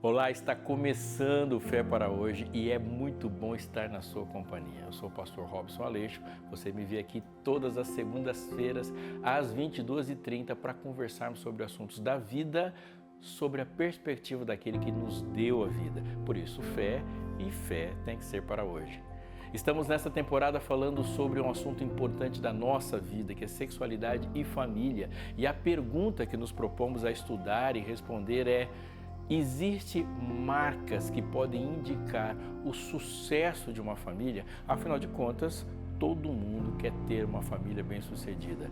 Olá, está começando o Fé para Hoje e é muito bom estar na sua companhia. Eu sou o pastor Robson Aleixo, você me vê aqui todas as segundas-feiras às 22h30 para conversarmos sobre assuntos da vida, sobre a perspectiva daquele que nos deu a vida. Por isso, fé tem que ser para hoje. Estamos nessa temporada falando sobre um assunto importante da nossa vida, que é sexualidade e família. E a pergunta que nos propomos a estudar e responder é: existem marcas que podem indicar o sucesso de uma família? Afinal de contas, todo mundo quer ter uma família bem-sucedida.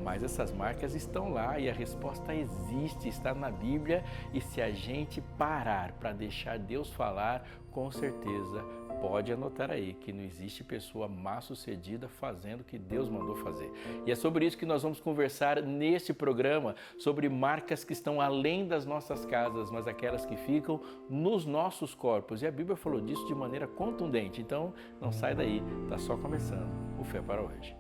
Mas essas marcas estão lá e a resposta existe, está na Bíblia. E se a gente parar para deixar Deus falar, com certeza pode anotar aí que não existe pessoa mal-sucedida fazendo o que Deus mandou fazer. E é sobre isso que nós vamos conversar neste programa, sobre marcas que estão além das nossas casas, mas aquelas que ficam nos nossos corpos. E a Bíblia falou disso de maneira contundente. Então, não sai daí, está só começando o Fé para Hoje.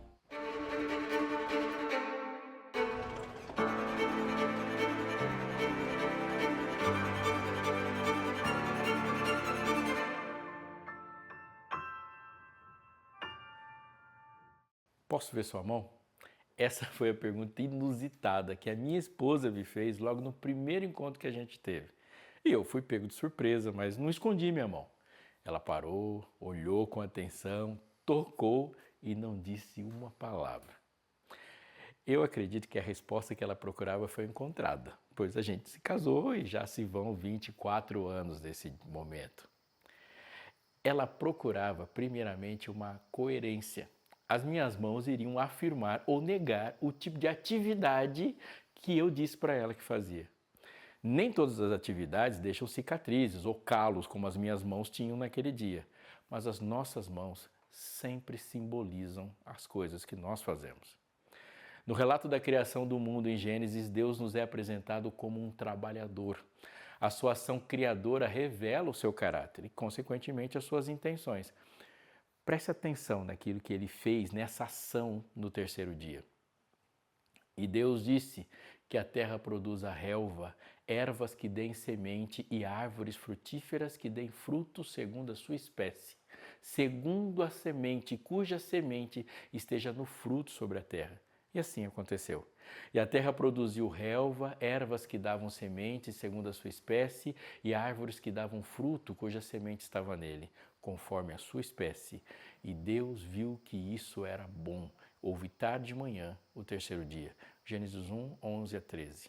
Posso ver sua mão? Essa foi a pergunta inusitada que a minha esposa me fez logo no primeiro encontro que a gente teve. E eu fui pego de surpresa, mas não escondi minha mão. Ela parou, olhou com atenção, tocou e não disse uma palavra. Eu acredito que a resposta que ela procurava foi encontrada, pois a gente se casou e já se vão 24 anos desse momento. Ela procurava primeiramente uma coerência. As minhas mãos iriam afirmar ou negar o tipo de atividade que eu disse para ela que fazia. Nem todas as atividades deixam cicatrizes ou calos como as minhas mãos tinham naquele dia, mas as nossas mãos sempre simbolizam as coisas que nós fazemos. No relato da criação do mundo em Gênesis, Deus nos é apresentado como um trabalhador. A sua ação criadora revela o seu caráter e, consequentemente, as suas intenções. Preste atenção naquilo que ele fez nessa ação no terceiro dia. E Deus disse que a terra produza relva, ervas que deem semente e árvores frutíferas que deem frutos segundo a sua espécie, segundo a semente, cuja semente esteja no fruto sobre a terra. E assim aconteceu. E a terra produziu relva, ervas que davam semente segundo a sua espécie e árvores que davam fruto cuja semente estava nele, conforme a sua espécie. E Deus viu que isso era bom. Houve tarde de manhã, o terceiro dia. Gênesis 1, 11 a 13.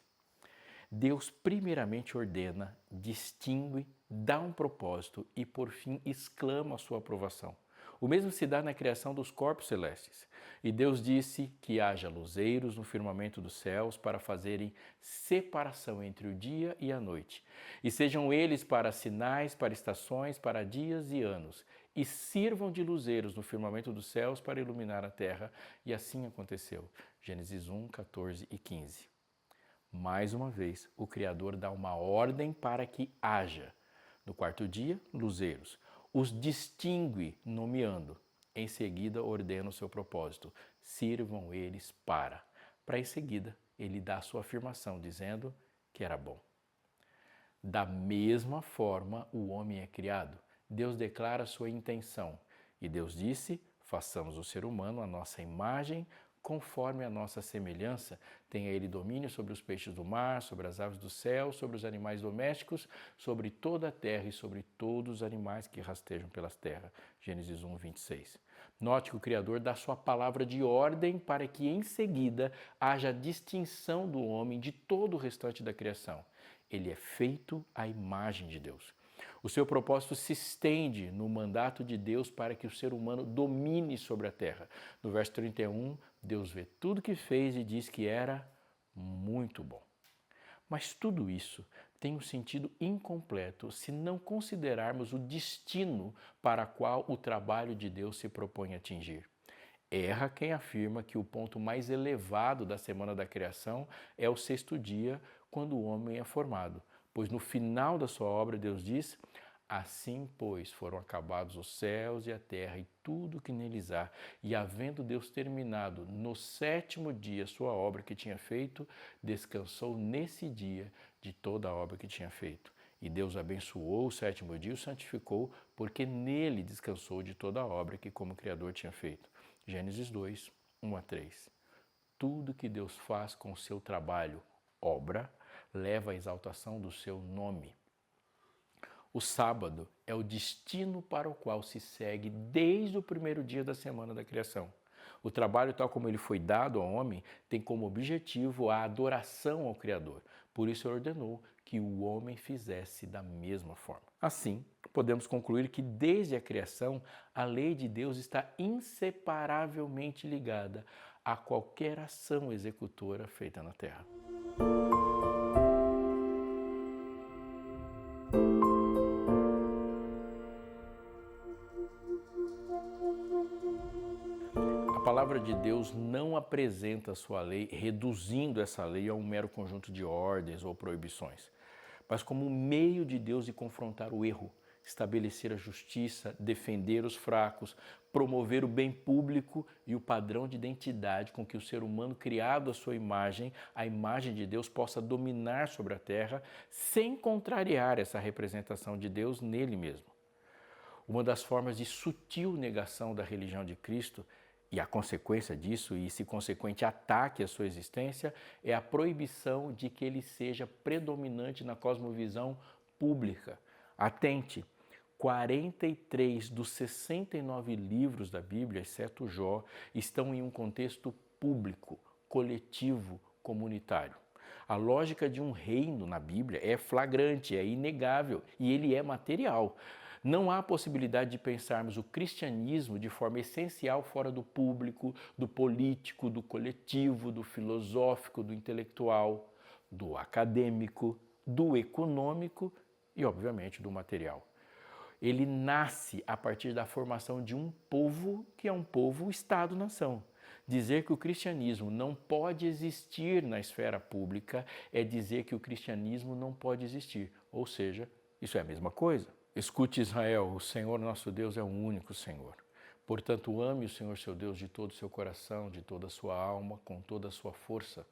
Deus primeiramente ordena, distingue, dá um propósito e por fim exclama a sua aprovação. O mesmo se dá na criação dos corpos celestes. E Deus disse que haja luzeiros no firmamento dos céus para fazerem separação entre o dia e a noite. E sejam eles para sinais, para estações, para dias e anos. E sirvam de luzeiros no firmamento dos céus para iluminar a terra. E assim aconteceu. Gênesis 1, 14 e 15. Mais uma vez, o Criador dá uma ordem para que haja. No quarto dia, luzeiros. Os distingue nomeando. Em seguida, ordena o seu propósito. Sirvam eles para. Para em seguida, ele dá a sua afirmação, dizendo que era bom. Da mesma forma, o homem é criado. Deus declara a sua intenção. E Deus disse: façamos o ser humano à nossa imagem, conforme a nossa semelhança, tenha ele domínio sobre os peixes do mar, sobre as aves do céu, sobre os animais domésticos, sobre toda a terra e sobre todos os animais que rastejam pelas terras. Gênesis 1, 26. Note que o Criador dá sua palavra de ordem para que em seguida haja distinção do homem de todo o restante da criação. Ele é feito à imagem de Deus. O seu propósito se estende no mandato de Deus para que o ser humano domine sobre a terra. No verso 31, Deus vê tudo que fez e diz que era muito bom. Mas tudo isso tem um sentido incompleto se não considerarmos o destino para qual o trabalho de Deus se propõe a atingir. Erra quem afirma que o ponto mais elevado da semana da criação é o sexto dia, quando o homem é formado. Pois no final da sua obra Deus diz: assim, pois, foram acabados os céus e a terra e tudo que neles há. E havendo Deus terminado no sétimo dia sua obra que tinha feito, descansou nesse dia de toda a obra que tinha feito. E Deus abençoou o sétimo dia e o santificou, porque nele descansou de toda a obra que como Criador tinha feito. Gênesis 2, 1 a 3. Tudo que Deus faz com o seu trabalho, obra, leva à exaltação do seu nome. O sábado é o destino para o qual se segue desde o primeiro dia da semana da criação. O trabalho, tal como ele foi dado ao homem, tem como objetivo a adoração ao Criador. Por isso ele ordenou que o homem fizesse da mesma forma. Assim, podemos concluir que desde a criação, a lei de Deus está inseparavelmente ligada a qualquer ação executora feita na terra. A palavra de Deus não apresenta a sua lei reduzindo essa lei a um mero conjunto de ordens ou proibições, mas como um meio de Deus de confrontar o erro, estabelecer a justiça, defender os fracos, promover o bem público e o padrão de identidade com que o ser humano criado à sua imagem, a imagem de Deus, possa dominar sobre a terra sem contrariar essa representação de Deus nele mesmo. Uma das formas de sutil negação da religião de Cristo e a consequência disso, e esse consequente ataque à sua existência, é a proibição de que ele seja predominante na cosmovisão pública. Atente, 43 dos 69 livros da Bíblia, exceto Jó, estão em um contexto público, coletivo, comunitário. A lógica de um reino na Bíblia é flagrante, é inegável e ele é material. Não há possibilidade de pensarmos o cristianismo de forma essencial fora do público, do político, do coletivo, do filosófico, do intelectual, do acadêmico, do econômico e, obviamente, do material. Ele nasce a partir da formação de um povo que é um povo Estado-nação. Dizer que o cristianismo não pode existir na esfera pública é dizer que o cristianismo não pode existir, ou seja, isso é a mesma coisa. Escute, Israel, o Senhor nosso Deus é o único Senhor. Portanto, ame o Senhor seu Deus de todo o seu coração, de toda a sua alma, com toda a sua força.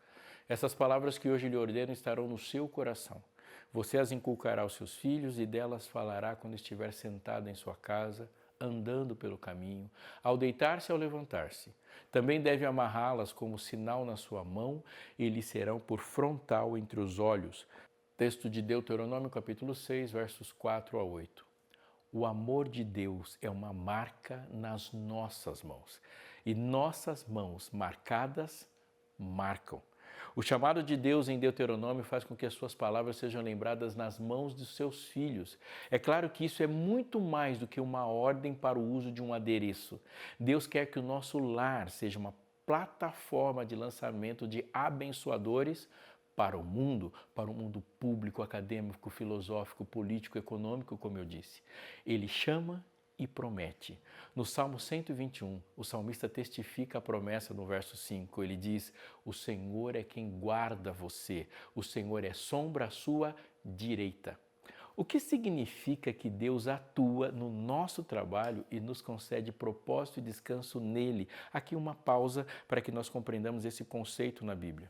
Essas palavras que hoje lhe ordeno estarão no seu coração. Você as inculcará aos seus filhos e delas falará quando estiver sentado em sua casa, andando pelo caminho, ao deitar-se e ao levantar-se. Também deve amarrá-las como sinal na sua mão e lhe serão por frontal entre os olhos. Texto de Deuteronômio, capítulo 6, versos 4 a 8. O amor de Deus é uma marca nas nossas mãos. E nossas mãos marcadas marcam. O chamado de Deus em Deuteronômio faz com que as suas palavras sejam lembradas nas mãos dos seus filhos. É claro que isso é muito mais do que uma ordem para o uso de um adereço. Deus quer que o nosso lar seja uma plataforma de lançamento de abençoadores para o mundo público, acadêmico, filosófico, político, econômico, como eu disse. Ele chama e promete. No Salmo 121, o salmista testifica a promessa no verso 5. Ele diz: o Senhor é quem guarda você, o Senhor é sombra à sua direita. O que significa que Deus atua no nosso trabalho e nos concede propósito e descanso nele? Aqui uma pausa para que nós compreendamos esse conceito na Bíblia.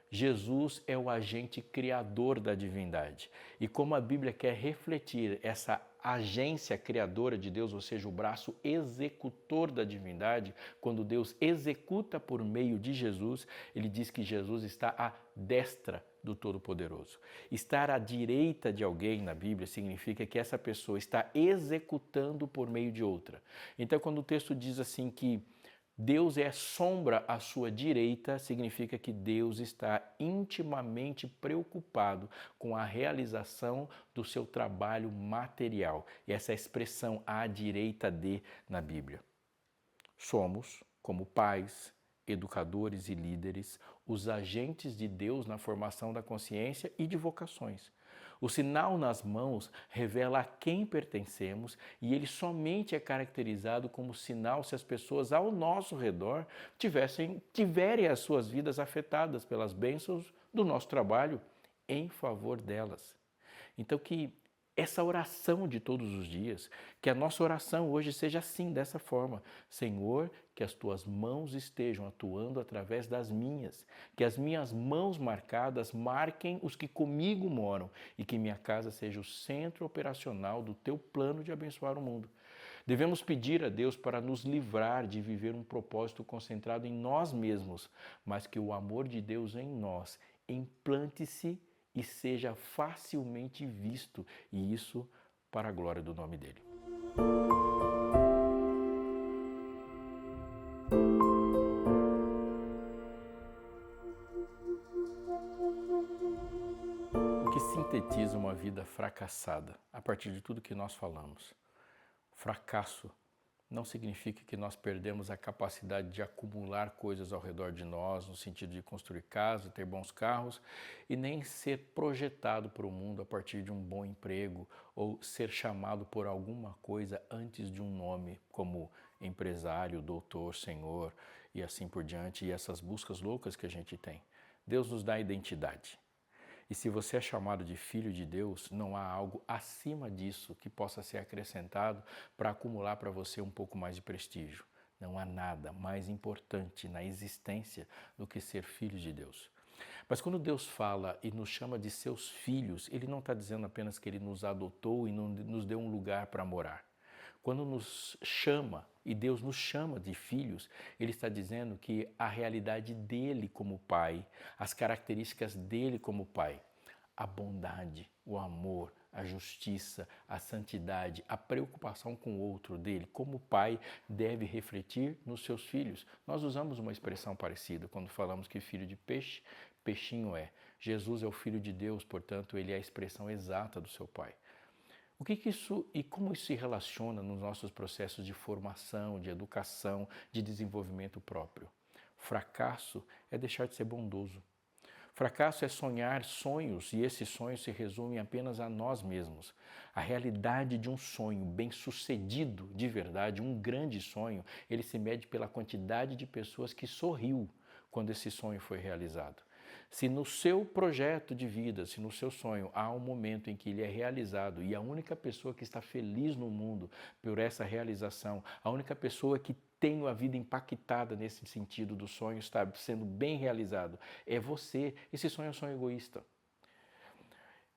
Jesus é o agente criador da divindade. E como a Bíblia quer refletir essa agência criadora de Deus, ou seja, o braço executor da divindade, quando Deus executa por meio de Jesus, ele diz que Jesus está à destra do Todo-Poderoso. Estar à direita de alguém na Bíblia significa que essa pessoa está executando por meio de outra. Então, quando o texto diz assim que Deus é sombra à sua direita, significa que Deus está intimamente preocupado com a realização do seu trabalho material. E essa expressão à direita de na Bíblia. Somos, como pais, educadores e líderes, os agentes de Deus na formação da consciência e de vocações. O sinal nas mãos revela a quem pertencemos e ele somente é caracterizado como sinal se as pessoas ao nosso redor tiverem as suas vidas afetadas pelas bênçãos do nosso trabalho em favor delas. Então que essa oração de todos os dias, que a nossa oração hoje seja assim, dessa forma. Senhor, que as tuas mãos estejam atuando através das minhas, que as minhas mãos marcadas marquem os que comigo moram e que minha casa seja o centro operacional do teu plano de abençoar o mundo. Devemos pedir a Deus para nos livrar de viver um propósito concentrado em nós mesmos, mas que o amor de Deus em nós implante-se e seja facilmente visto, e isso para a glória do nome dele. O que sintetiza uma vida fracassada a partir de tudo que nós falamos? Fracasso não significa que nós perdemos a capacidade de acumular coisas ao redor de nós, no sentido de construir casa, ter bons carros, e nem ser projetado para o mundo a partir de um bom emprego ou ser chamado por alguma coisa antes de um nome, como empresário, doutor, senhor e assim por diante, e essas buscas loucas que a gente tem. Deus nos dá identidade. E se você é chamado de filho de Deus, não há algo acima disso que possa ser acrescentado para acumular para você um pouco mais de prestígio. Não há nada mais importante na existência do que ser filho de Deus. Mas quando Deus fala e nos chama de seus filhos, Ele não está dizendo apenas que Ele nos adotou e nos deu um lugar para morar. Quando nos chama, e Deus nos chama de filhos, Ele está dizendo que a realidade dele como Pai, as características dele como Pai, a bondade, o amor, a justiça, a santidade, a preocupação com o outro dele, como Pai, deve refletir nos seus filhos. Nós usamos uma expressão parecida quando falamos que filho de peixe, peixinho é. Jesus é o Filho de Deus, portanto, Ele é a expressão exata do seu Pai. O que isso e como isso se relaciona nos nossos processos de formação, de educação, de desenvolvimento próprio? Fracasso é deixar de ser bondoso. Fracasso é sonhar sonhos e esses sonhos se resumem apenas a nós mesmos. A realidade de um sonho bem-sucedido de verdade, um grande sonho, ele se mede pela quantidade de pessoas que sorriu quando esse sonho foi realizado. Se no seu projeto de vida, se no seu sonho há um momento em que ele é realizado e a única pessoa que está feliz no mundo por essa realização, a única pessoa que tem a vida impactada nesse sentido do sonho estar sendo bem realizado, é você. Esse sonho é um sonho egoísta.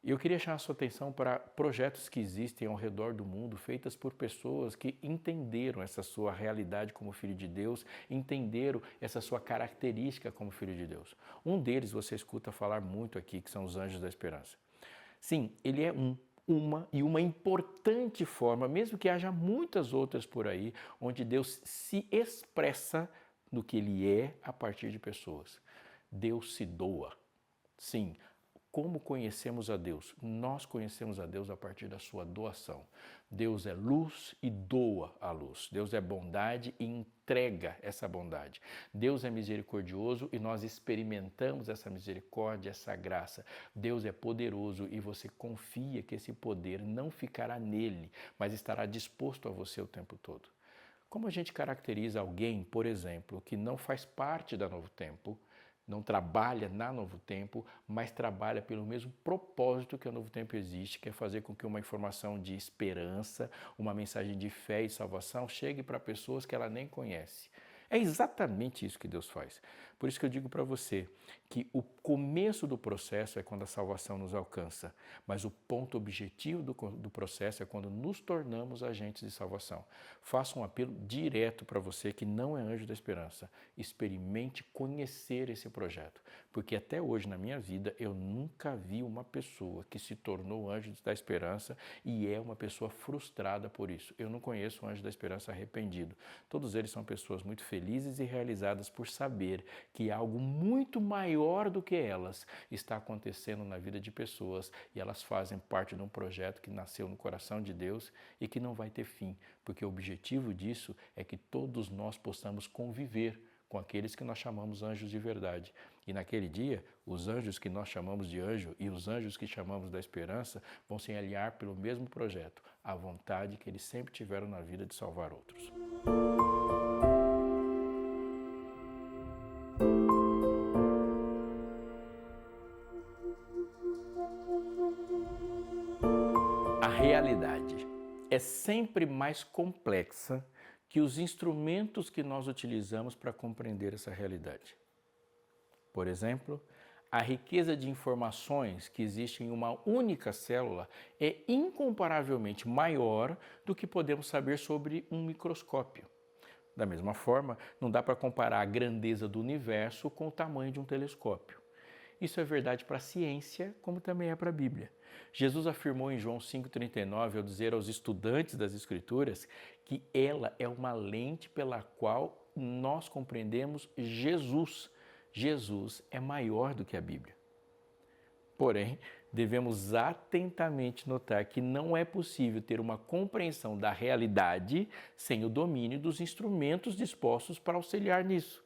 E eu queria chamar a sua atenção para projetos que existem ao redor do mundo, feitas por pessoas que entenderam essa sua realidade como filho de Deus, entenderam essa sua característica como filho de Deus. Um deles você escuta falar muito aqui, que são os Anjos da Esperança. Sim, ele é uma importante forma, mesmo que haja muitas outras por aí, onde Deus se expressa no que Ele é a partir de pessoas. Deus se doa. Sim, como conhecemos a Deus? Nós conhecemos a Deus a partir da sua doação. Deus é luz e doa a luz. Deus é bondade e entrega essa bondade. Deus é misericordioso e nós experimentamos essa misericórdia, essa graça. Deus é poderoso e você confia que esse poder não ficará nele, mas estará disposto a você o tempo todo. Como a gente caracteriza alguém, por exemplo, que não faz parte da Novo Tempo, não trabalha na Novo Tempo, mas trabalha pelo mesmo propósito que a Novo Tempo existe, que é fazer com que uma informação de esperança, uma mensagem de fé e salvação chegue para pessoas que ela nem conhece. É exatamente isso que Deus faz. Por isso que eu digo para você que o começo do processo é quando a salvação nos alcança, mas o ponto objetivo do processo é quando nos tornamos agentes de salvação. Faço um apelo direto para você que não é anjo da esperança. Experimente conhecer esse projeto, porque até hoje na minha vida eu nunca vi uma pessoa que se tornou anjo da esperança e é uma pessoa frustrada por isso. Eu não conheço um anjo da esperança arrependido. Todos eles são pessoas muito felizes e realizadas por saber que algo muito maior do que elas está acontecendo na vida de pessoas e elas fazem parte de um projeto que nasceu no coração de Deus e que não vai ter fim, porque o objetivo disso é que todos nós possamos conviver com aqueles que nós chamamos anjos de verdade. E naquele dia, os anjos que nós chamamos de anjo e os anjos que chamamos da esperança vão se alinhar pelo mesmo projeto, a vontade que eles sempre tiveram na vida de salvar outros. A realidade é sempre mais complexa que os instrumentos que nós utilizamos para compreender essa realidade. Por exemplo, a riqueza de informações que existe em uma única célula é incomparavelmente maior do que podemos saber sobre um microscópio. Da mesma forma, não dá para comparar a grandeza do universo com o tamanho de um telescópio. Isso é verdade para a ciência, como também é para a Bíblia. Jesus afirmou em João 5,39, ao dizer aos estudantes das Escrituras, que ela é uma lente pela qual nós compreendemos Jesus. Jesus é maior do que a Bíblia. Porém, devemos atentamente notar que não é possível ter uma compreensão da realidade sem o domínio dos instrumentos dispostos para auxiliar nisso.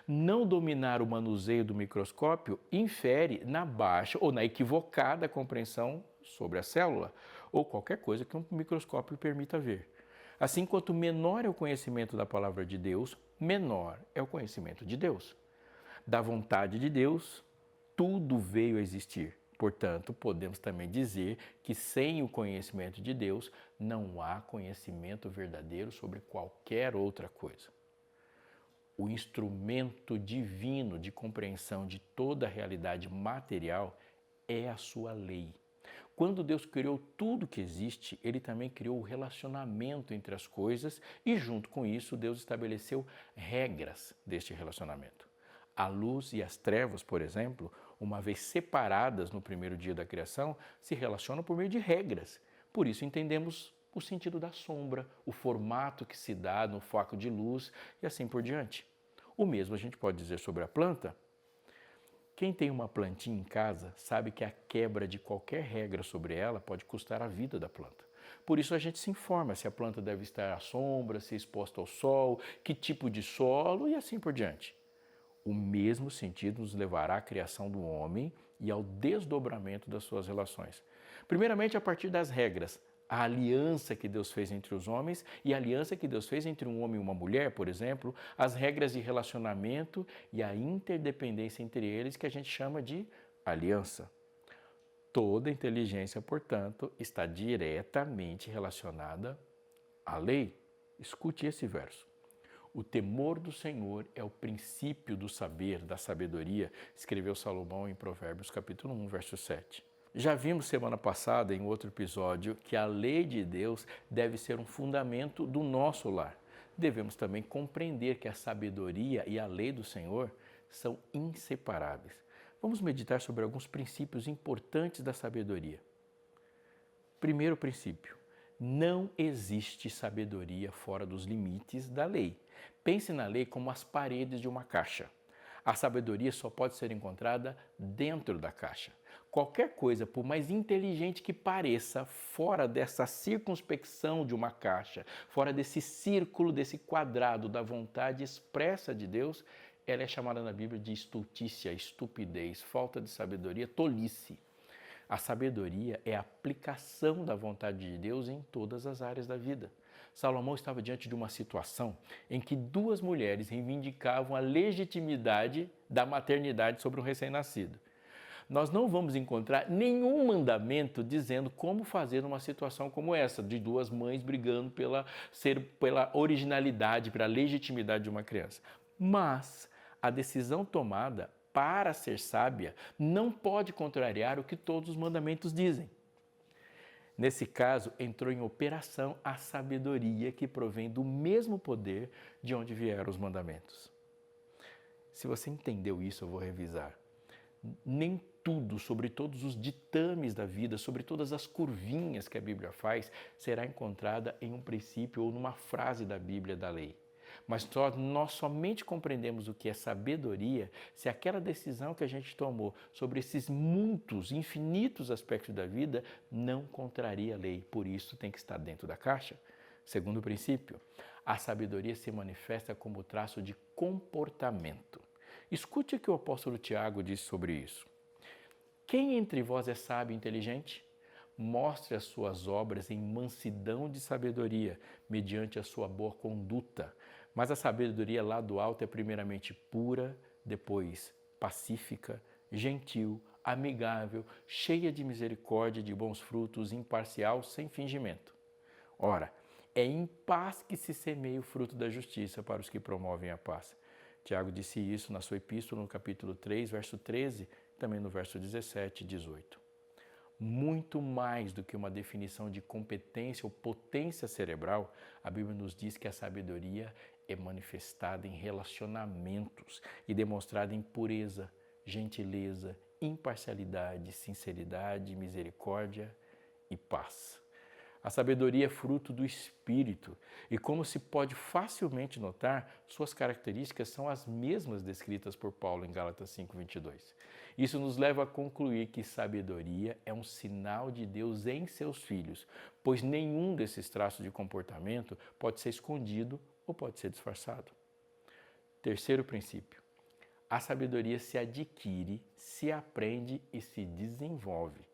Não dominar o manuseio do microscópio infere na baixa ou na equivocada compreensão sobre a célula ou qualquer coisa que um microscópio permita ver. Assim, quanto menor é o conhecimento da palavra de Deus, menor é o conhecimento de Deus. Da vontade de Deus, tudo veio a existir. Portanto, podemos também dizer que sem o conhecimento de Deus, não há conhecimento verdadeiro sobre qualquer outra coisa. O instrumento divino de compreensão de toda a realidade material é a sua lei. Quando Deus criou tudo que existe, Ele também criou o relacionamento entre as coisas e, junto com isso, Deus estabeleceu regras deste relacionamento. A luz e as trevas, por exemplo, uma vez separadas no primeiro dia da criação, se relacionam por meio de regras. Por isso entendemos o sentido da sombra, o formato que se dá no foco de luz e assim por diante. O mesmo a gente pode dizer sobre a planta. Quem tem uma plantinha em casa sabe que a quebra de qualquer regra sobre ela pode custar a vida da planta. Por isso a gente se informa se a planta deve estar à sombra, se exposta ao sol, que tipo de solo e assim por diante. O mesmo sentido nos levará à criação do homem e ao desdobramento das suas relações. Primeiramente, a partir das regras, a aliança que Deus fez entre os homens e a aliança que Deus fez entre um homem e uma mulher, por exemplo, as regras de relacionamento e a interdependência entre eles, que a gente chama de aliança. Toda inteligência, portanto, está diretamente relacionada à lei. Escute esse verso. O temor do Senhor é o princípio do saber, da sabedoria, escreveu Salomão em Provérbios capítulo 1, verso 7. Já vimos semana passada, em outro episódio, que a lei de Deus deve ser um fundamento do nosso lar. Devemos também compreender que a sabedoria e a lei do Senhor são inseparáveis. Vamos meditar sobre alguns princípios importantes da sabedoria. Primeiro princípio: não existe sabedoria fora dos limites da lei. Pense na lei como as paredes de uma caixa. A sabedoria só pode ser encontrada dentro da caixa. Qualquer coisa, por mais inteligente que pareça, fora dessa circunspecção de uma caixa, fora desse círculo, desse quadrado da vontade expressa de Deus, ela é chamada na Bíblia de estultícia, estupidez, falta de sabedoria, tolice. A sabedoria é a aplicação da vontade de Deus em todas as áreas da vida. Salomão estava diante de uma situação em que duas mulheres reivindicavam a legitimidade da maternidade sobre um recém-nascido. Nós não vamos encontrar nenhum mandamento dizendo como fazer numa situação como essa, de duas mães brigando pela originalidade, pela legitimidade de uma criança. Mas a decisão tomada para ser sábia não pode contrariar o que todos os mandamentos dizem. Nesse caso, entrou em operação a sabedoria que provém do mesmo poder de onde vieram os mandamentos. Se você entendeu isso, eu vou revisar. Nem tudo, sobre todos os ditames da vida, sobre todas as curvinhas que a Bíblia faz, será encontrada em um princípio ou numa frase da Bíblia da lei. Mas nós somente compreendemos o que é sabedoria se aquela decisão que a gente tomou sobre esses muitos, infinitos aspectos da vida não contraria a lei. Por isso tem que estar dentro da caixa. Segundo princípio, a sabedoria se manifesta como traço de comportamento. Escute o que o apóstolo Tiago diz sobre isso. Quem entre vós é sábio e inteligente? Mostre as suas obras em mansidão de sabedoria, mediante a sua boa conduta. Mas a sabedoria lá do alto é primeiramente pura, depois pacífica, gentil, amigável, cheia de misericórdia e de bons frutos, imparcial, sem fingimento. Ora, é em paz que se semeia o fruto da justiça para os que promovem a paz. Tiago disse isso na sua epístola, no capítulo 3, verso 13, também no verso 17 e 18. Muito mais do que uma definição de competência ou potência cerebral, a Bíblia nos diz que a sabedoria é manifestada em relacionamentos e demonstrada em pureza, gentileza, imparcialidade, sinceridade, misericórdia e paz. A sabedoria é fruto do Espírito e, como se pode facilmente notar, suas características são as mesmas descritas por Paulo em Gálatas 5:22. Isso nos leva a concluir que sabedoria é um sinal de Deus em seus filhos, pois nenhum desses traços de comportamento pode ser escondido ou pode ser disfarçado. Terceiro princípio. A sabedoria se adquire, se aprende e se desenvolve.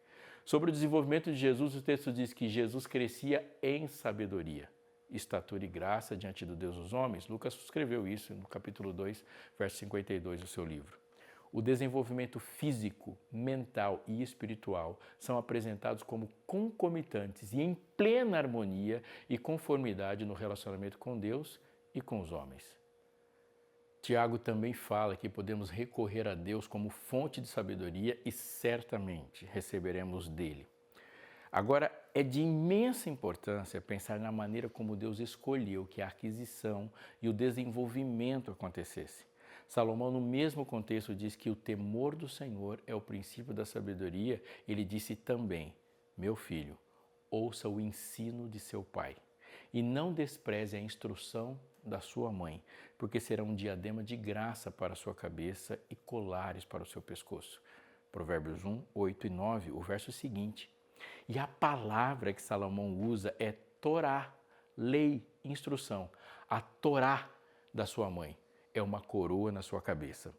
Sobre o desenvolvimento de Jesus, o texto diz que Jesus crescia em sabedoria, estatura e graça diante do Deus dos homens. Lucas escreveu isso no capítulo 2, verso 52 do seu livro. O desenvolvimento físico, mental e espiritual são apresentados como concomitantes e em plena harmonia e conformidade no relacionamento com Deus e com os homens. Tiago também fala que podemos recorrer a Deus como fonte de sabedoria e certamente receberemos dele. Agora, é de imensa importância pensar na maneira como Deus escolheu que a aquisição e o desenvolvimento acontecesse. Salomão, no mesmo contexto, diz que o temor do Senhor é o princípio da sabedoria. Ele disse também: meu filho, ouça o ensino de seu pai e não despreze a instrução da sua mãe, porque será um diadema de graça para a sua cabeça e colares para o seu pescoço. Provérbios 1, 8 e 9, o verso seguinte. E a palavra que Salomão usa é Torá, lei, instrução. A Torá da sua mãe é uma coroa na sua cabeça.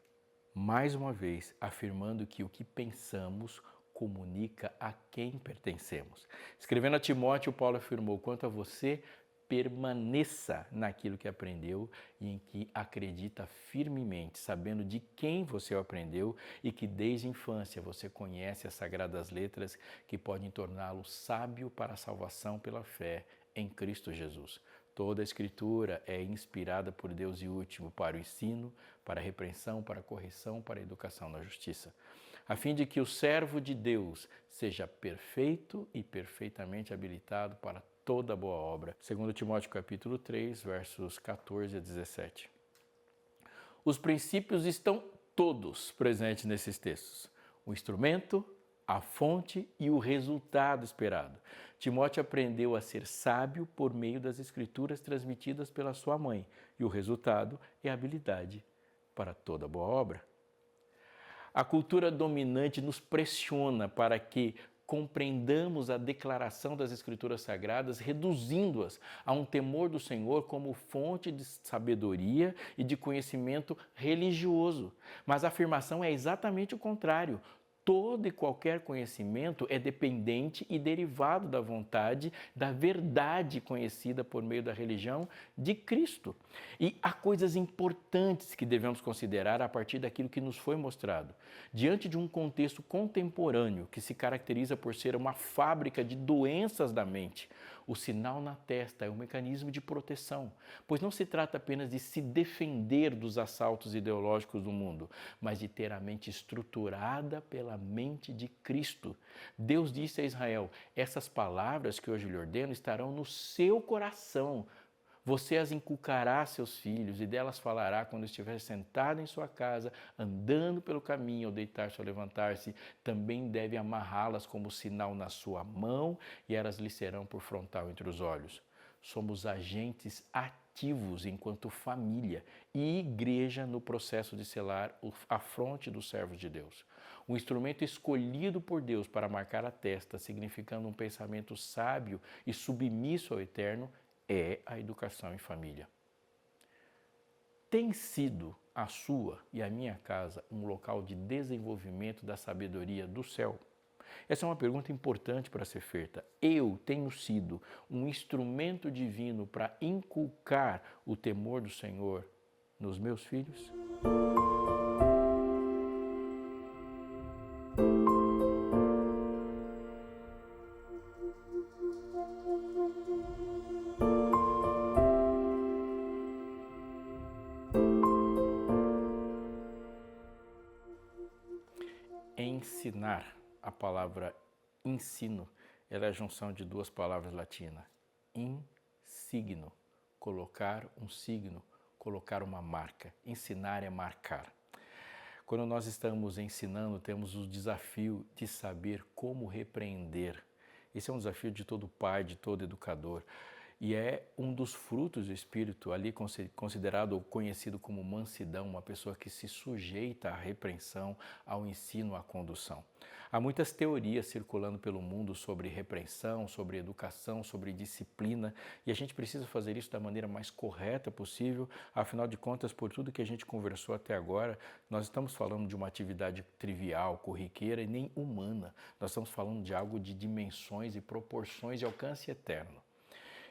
Mais uma vez, afirmando que o que pensamos comunica a quem pertencemos. Escrevendo a Timóteo, Paulo afirmou: quanto a você, permaneça naquilo que aprendeu e em que acredita firmemente, sabendo de quem você aprendeu e que desde a infância você conhece as sagradas letras que podem torná-lo sábio para a salvação pela fé em Cristo Jesus. Toda a Escritura é inspirada por Deus e útil para o ensino, para a repreensão, para a correção, para a educação na justiça, a fim de que o servo de Deus seja perfeito e perfeitamente habilitado para toda boa obra. 2 Timóteo capítulo 3, versos 14 a 17. Os princípios estão todos presentes nesses textos. O instrumento, a fonte e o resultado esperado. Timóteo aprendeu a ser sábio por meio das escrituras transmitidas pela sua mãe, e o resultado é a habilidade para toda boa obra. A cultura dominante nos pressiona para que compreendamos a declaração das Escrituras Sagradas, reduzindo-as a um temor do Senhor como fonte de sabedoria e de conhecimento religioso. Mas a afirmação é exatamente o contrário. Todo e qualquer conhecimento é dependente e derivado da vontade, da verdade conhecida por meio da religião de Cristo. E há coisas importantes que devemos considerar a partir daquilo que nos foi mostrado. Diante de um contexto contemporâneo que se caracteriza por ser uma fábrica de doenças da mente, o sinal na testa é um mecanismo de proteção, pois não se trata apenas de se defender dos assaltos ideológicos do mundo, mas de ter a mente estruturada pela mente de Cristo. Deus disse a Israel: essas palavras que hoje lhe ordeno estarão no seu coração. Você as inculcará a seus filhos e delas falará quando estiver sentado em sua casa, andando pelo caminho, ao deitar-se ou levantar-se. Também deve amarrá-las como sinal na sua mão e elas lhe serão por frontal entre os olhos. Somos agentes ativos enquanto família e igreja no processo de selar a fronte dos servos de Deus. Um instrumento escolhido por Deus para marcar a testa, significando um pensamento sábio e submisso ao Eterno, é a educação em família. Tem sido a sua e a minha casa um local de desenvolvimento da sabedoria do céu? Essa é uma pergunta importante para ser feita. Eu tenho sido um instrumento divino para inculcar o temor do Senhor nos meus filhos? palavra ensino, ela é a junção de duas palavras latinas. Insigno, colocar um signo, colocar uma marca. Ensinar é marcar. Quando nós estamos ensinando, temos o desafio de saber como repreender. Esse é um desafio de todo pai, de todo educador. E é um dos frutos do Espírito, ali considerado ou conhecido como mansidão, uma pessoa que se sujeita à repreensão, ao ensino, à condução. Há muitas teorias circulando pelo mundo sobre repreensão, sobre educação, sobre disciplina, e a gente precisa fazer isso da maneira mais correta possível. Afinal de contas, por tudo que a gente conversou até agora, nós estamos falando de uma atividade trivial, corriqueira e nem humana. Nós estamos falando de algo de dimensões e proporções de alcance eterno.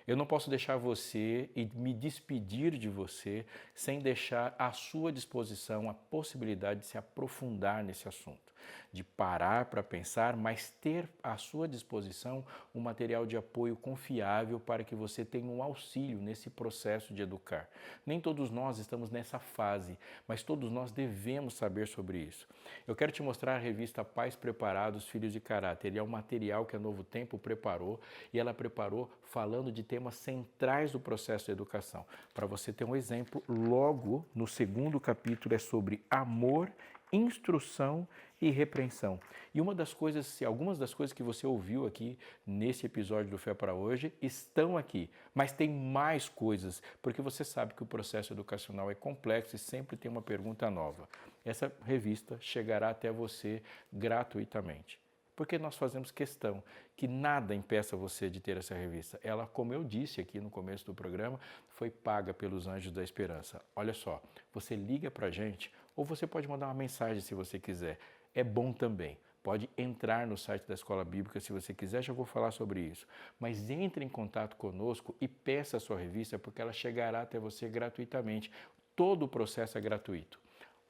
Eu não posso deixar você e me despedir de você sem deixar à sua disposição a possibilidade de se aprofundar nesse assunto, de parar para pensar, mas ter à sua disposição um material de apoio confiável para que você tenha um auxílio nesse processo de educar. Nem todos nós estamos nessa fase, mas todos nós devemos saber sobre isso. Eu quero te mostrar a revista Pais Preparados, Filhos de Caráter. E é um material que a Novo Tempo preparou, e ela preparou falando de temas centrais do processo de educação. Para você ter um exemplo, logo no segundo capítulo é sobre amor, instrução e repreensão. E algumas das coisas que você ouviu aqui nesse episódio do Fé para Hoje estão aqui, mas tem mais coisas, porque você sabe que o processo educacional é complexo e sempre tem uma pergunta nova. Essa revista chegará até você gratuitamente. Porque nós fazemos questão que nada impeça você de ter essa revista. Ela, como eu disse aqui no começo do programa, foi paga pelos Anjos da Esperança. Olha só, você liga para a gente ou você pode mandar uma mensagem se você quiser. É bom também. Pode entrar no site da Escola Bíblica se você quiser, já vou falar sobre isso. Mas entre em contato conosco e peça a sua revista porque ela chegará até você gratuitamente. Todo o processo é gratuito.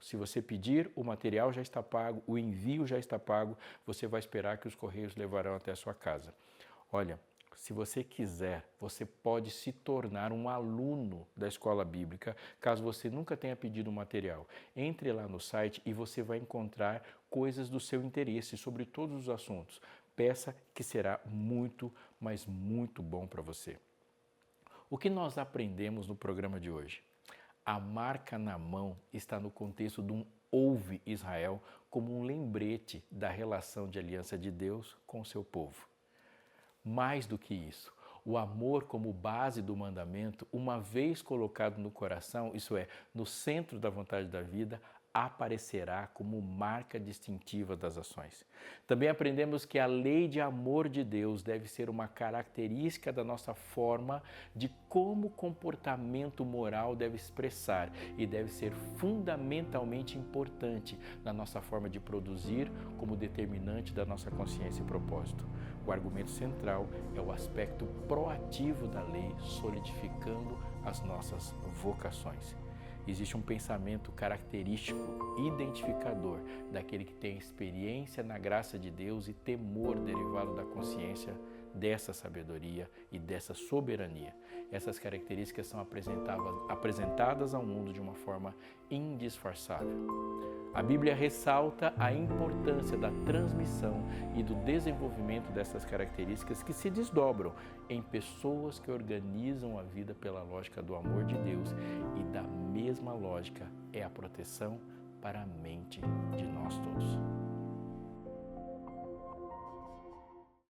Se você pedir, o material já está pago, o envio já está pago, você vai esperar que os correios levarão até a sua casa. Olha, se você quiser, você pode se tornar um aluno da Escola Bíblica, caso você nunca tenha pedido o material. Entre lá no site e você vai encontrar coisas do seu interesse sobre todos os assuntos. Peça que será muito, mas muito bom para você. O que nós aprendemos no programa de hoje? A marca na mão está no contexto de um ouve Israel como um lembrete da relação de aliança de Deus com o seu povo. Mais do que isso, o amor como base do mandamento, uma vez colocado no coração, isso é, no centro da vontade da vida, aparecerá como marca distintiva das ações. Também aprendemos que a lei de amor de Deus deve ser uma característica da nossa forma de como o comportamento moral deve expressar e deve ser fundamentalmente importante na nossa forma de produzir como determinante da nossa consciência e propósito. O argumento central é o aspecto proativo da lei, solidificando as nossas vocações. Existe um pensamento característico, identificador daquele que tem experiência na graça de Deus e temor derivado da consciência dessa sabedoria e dessa soberania. Essas características são apresentadas ao mundo de uma forma indisfarçável. A Bíblia ressalta a importância da transmissão e do desenvolvimento dessas características que se desdobram em pessoas que organizam a vida pela lógica do amor de Deus, e da mesma lógica é a proteção para a mente de nós todos.